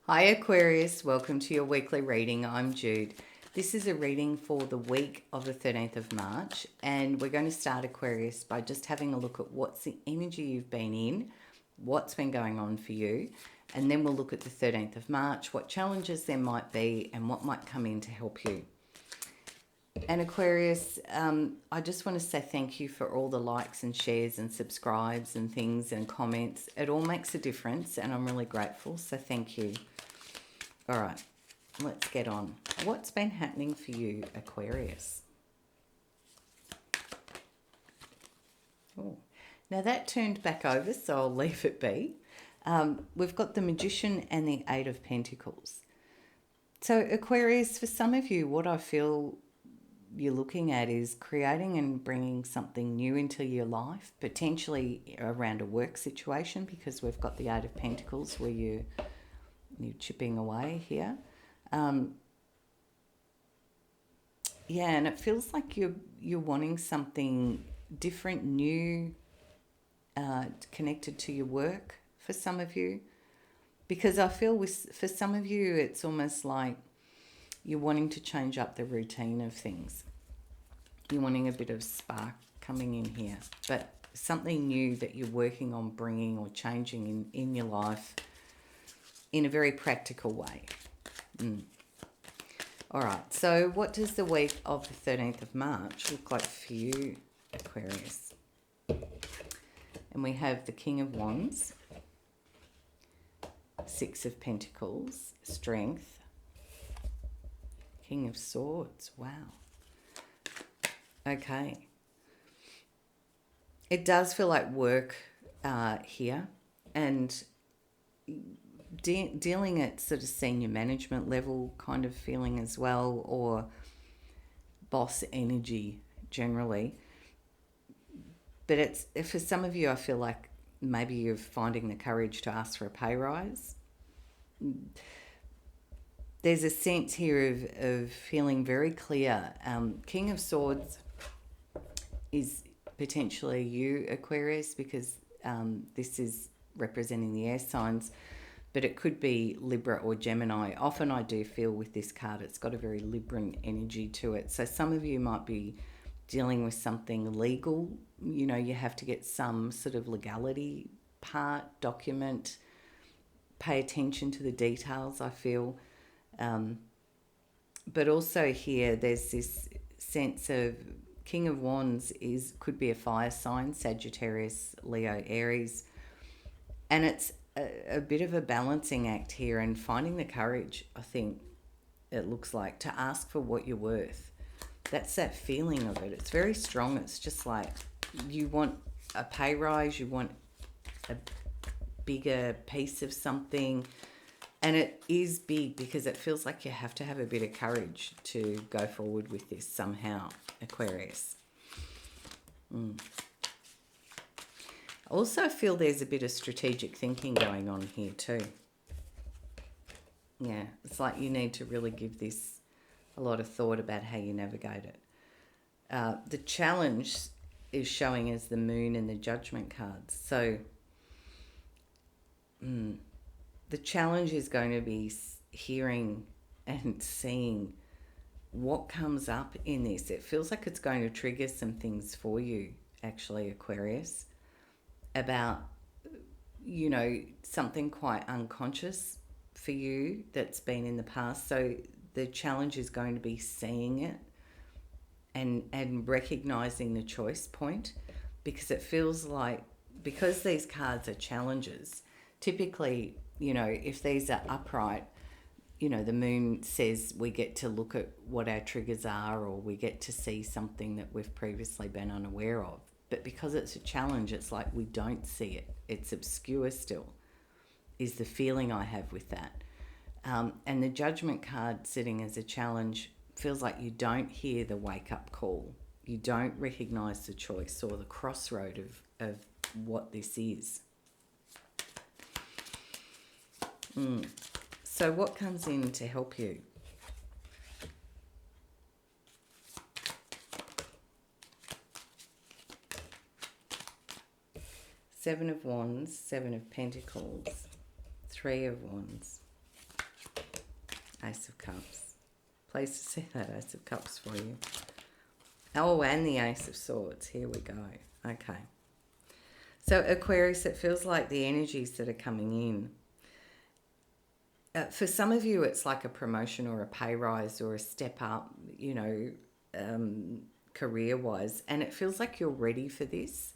Hi Aquarius, welcome to your weekly reading. I'm Jude. This is a reading for the week of the 13th of March, and we're going to start Aquarius by just having a look at what's the energy you've been in, what's been going on for you, and then we'll look at the 13th of March, what challenges there might be, and what might come in to help you. And Aquarius, I just want to say thank you for all the likes and shares and subscribes and things and comments. It all makes a difference, and I'm really grateful, so thank you. All right, let's get on. What's been happening for you, Aquarius? Oh, now that turned back over, so I'll leave it be. We've got the Magician and the Eight of Pentacles. So Aquarius, for some of you, what I feel you're looking at is creating and bringing something new into your life, potentially around a work situation, because we've got the Eight of Pentacles where you're chipping away here. Yeah, and it feels like you're wanting something different, new, connected to your work for some of you, because I feel for some of you it's almost like you're wanting to change up the routine of things. You're wanting a bit of spark coming in here, but something new that you're working on bringing or changing in your life in a very practical way. All right, so what does the week of the 13th of March look like for you, Aquarius? And we have the King of Wands, Six of Pentacles, Strength, King of Swords. Wow. Okay. It does feel like work here, and dealing at sort of senior management level kind of feeling as well, or boss energy generally. But it's, for some of you, I feel like maybe you're finding the courage to ask for a pay rise. There's a sense here of feeling very clear. King of Swords is potentially you, Aquarius, because this is representing the air signs, but it could be Libra or Gemini. Often I do feel with this card it's got a very Libran energy to it. So some of you might be dealing with something legal. You know, you have to get some sort of legality part, document, pay attention to the details, I feel. But also here there's this sense of King of Wands could be a fire sign, Sagittarius, Leo, Aries. And it's a bit of a balancing act here, and finding the courage, I think it looks like, to ask for what you're worth. That's that feeling of it. It's very strong. It's just like you want a pay rise, you want a bigger piece of something. And it is big because it feels like you have to have a bit of courage to go forward with this somehow, Aquarius. I also feel there's a bit of strategic thinking going on here too. Yeah, it's like you need to really give this a lot of thought about how you navigate it. The challenge is showing as the Moon and the Judgment cards. So the challenge is going to be hearing and seeing what comes up in this. It feels like it's going to trigger some things for you, actually, Aquarius, about, you know, something quite unconscious for you that's been in the past. So the challenge is going to be seeing it and recognizing the choice point, because it feels like, because these cards are challenges, typically, you know, if these are upright, you know, the Moon says we get to look at what our triggers are, or we get to see something that we've previously been unaware of. But because it's a challenge, it's like we don't see it. It's obscure still, is the feeling I have with that. And the Judgment card sitting as a challenge feels like you don't hear the wake-up call. You don't recognise the choice or the crossroad of what this is. So what comes in to help you? Seven of Wands, Seven of Pentacles, Three of Wands, Ace of Cups. Pleased to see that Ace of Cups for you. Oh, and the Ace of Swords. Here we go. Okay. So Aquarius, it feels like the energies that are coming in. For some of you, it's like a promotion or a pay rise or a step up, you know, career-wise. And it feels like you're ready for this.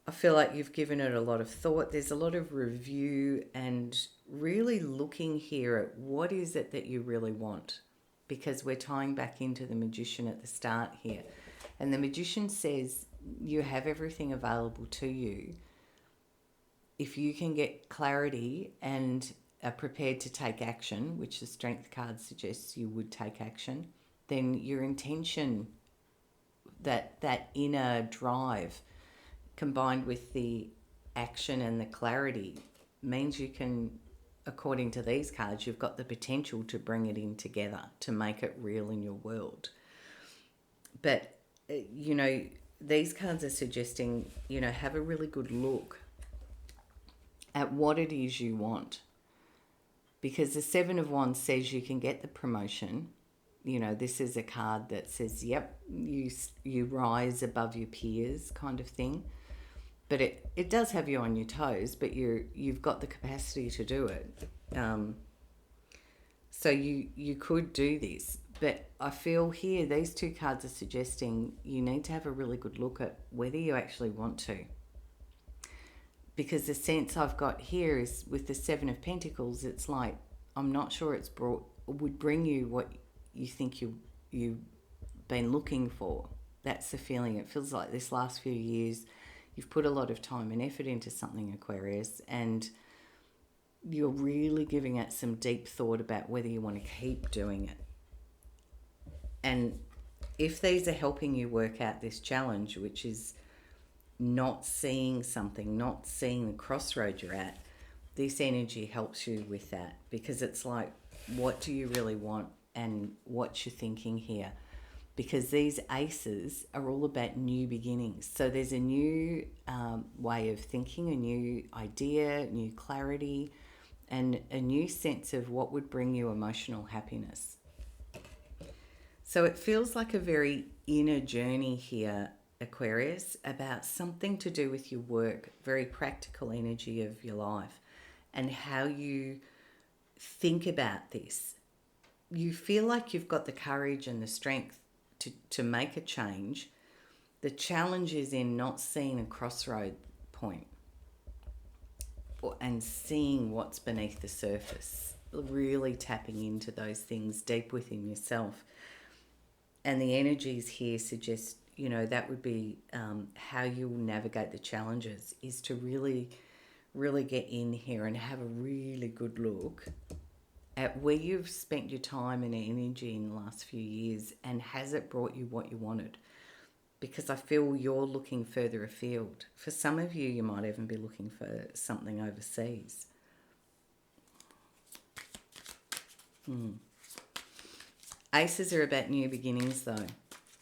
I feel like you've given it a lot of thought. There's a lot of review and really looking here at what is it that you really want. Because we're tying back into the Magician at the start here. And the Magician says you have everything available to you. If you can get clarity and are prepared to take action, which the Strength card suggests you would take action, then your intention, that inner drive, combined with the action and the clarity, means you can, according to these cards, you've got the potential to bring it in together, to make it real in your world. But, you know, these cards are suggesting, you know, have a really good look at what it is you want. Because the Seven of Wands says you can get the promotion. You know, this is a card that says, yep, you rise above your peers kind of thing. But it does have you on your toes, but you've got the capacity to do it. So you could do this. But I feel here these two cards are suggesting you need to have a really good look at whether you actually want to. Because the sense I've got here is with the Seven of Pentacles, it's like, I'm not sure would bring you what you think you've been looking for. That's the feeling. It feels like this last few years, you've put a lot of time and effort into something, Aquarius, and you're really giving it some deep thought about whether you want to keep doing it. And if these are helping you work out this challenge, which is not seeing something, not seeing the crossroad you're at, this energy helps you with that, because it's like, what do you really want and what's your thinking here? Because these aces are all about new beginnings. So there's a new way of thinking, a new idea, new clarity, and a new sense of what would bring you emotional happiness. So it feels like a very inner journey here, Aquarius, about something to do with your work, very practical energy of your life, and how you think about this. You feel like you've got the courage and the strength to make a change. The challenge is in not seeing a crossroad point and seeing what's beneath the surface, really tapping into those things deep within yourself. And the energies here suggest, you know, that would be how you'll navigate the challenges, is to really, really get in here and have a really good look at where you've spent your time and energy in the last few years, and has it brought you what you wanted? Because I feel you're looking further afield. For some of you, you might even be looking for something overseas. Aces are about new beginnings though.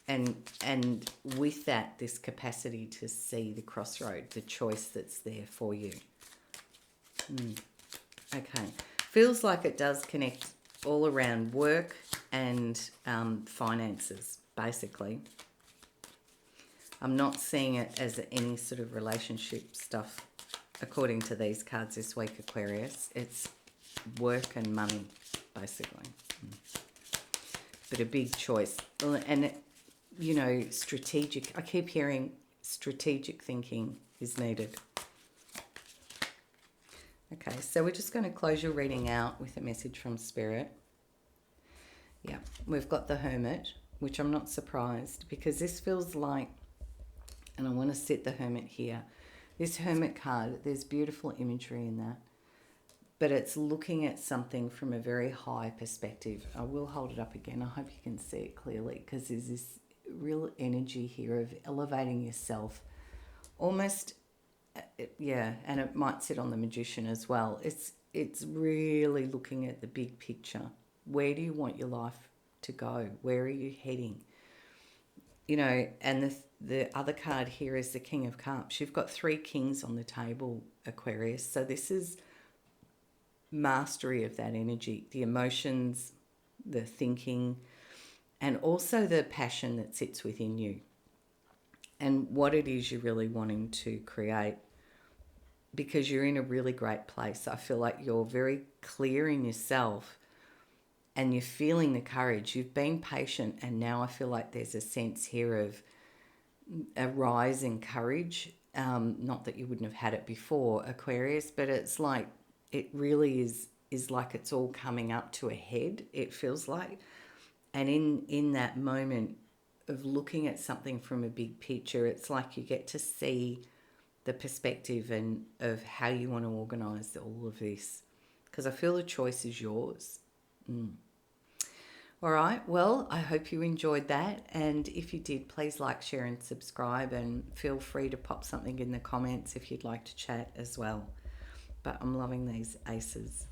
And with that, this capacity to see the crossroad, the choice that's there for you. Okay. Feels like it does connect all around work and finances, basically. I'm not seeing it as any sort of relationship stuff, according to these cards this week, Aquarius. It's work and money, basically. But a big choice. And, you know, strategic. I keep hearing strategic thinking is needed. Okay, so we're just going to close your reading out with a message from Spirit. Yeah, we've got the Hermit, which I'm not surprised, because this feels like, and I want to set the Hermit here. This Hermit card, there's beautiful imagery in that, but it's looking at something from a very high perspective. I will hold it up again. I hope you can see it clearly, because there's this real energy here of elevating yourself, almost. Yeah, and it might sit on the Magician as well. It's really looking at the big picture. Where do you want your life to go? Where are you heading? You know, and the other card here is the King of Cups. You've got 3 kings on the table, Aquarius. So this is mastery of that energy, the emotions, the thinking, and also the passion that sits within you and what it is you're really wanting to create, because you're in a really great place. I feel like you're very clear in yourself and you're feeling the courage. You've been patient, and now I feel like there's a sense here of a rise in courage. Not that you wouldn't have had it before, Aquarius, but it's like it really is like it's all coming up to a head, it feels like. And in that moment of looking at something from a big picture, it's like you get to see the perspective and of how you want to organise all of this, because I feel the choice is yours. All right, well, I hope you enjoyed that, and if you did, please like, share and subscribe, and feel free to pop something in the comments if you'd like to chat as well. But I'm loving these aces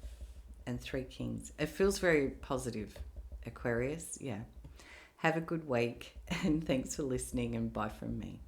and 3 kings. It feels very positive, Aquarius. Yeah. Have a good week, and thanks for listening, and bye from me.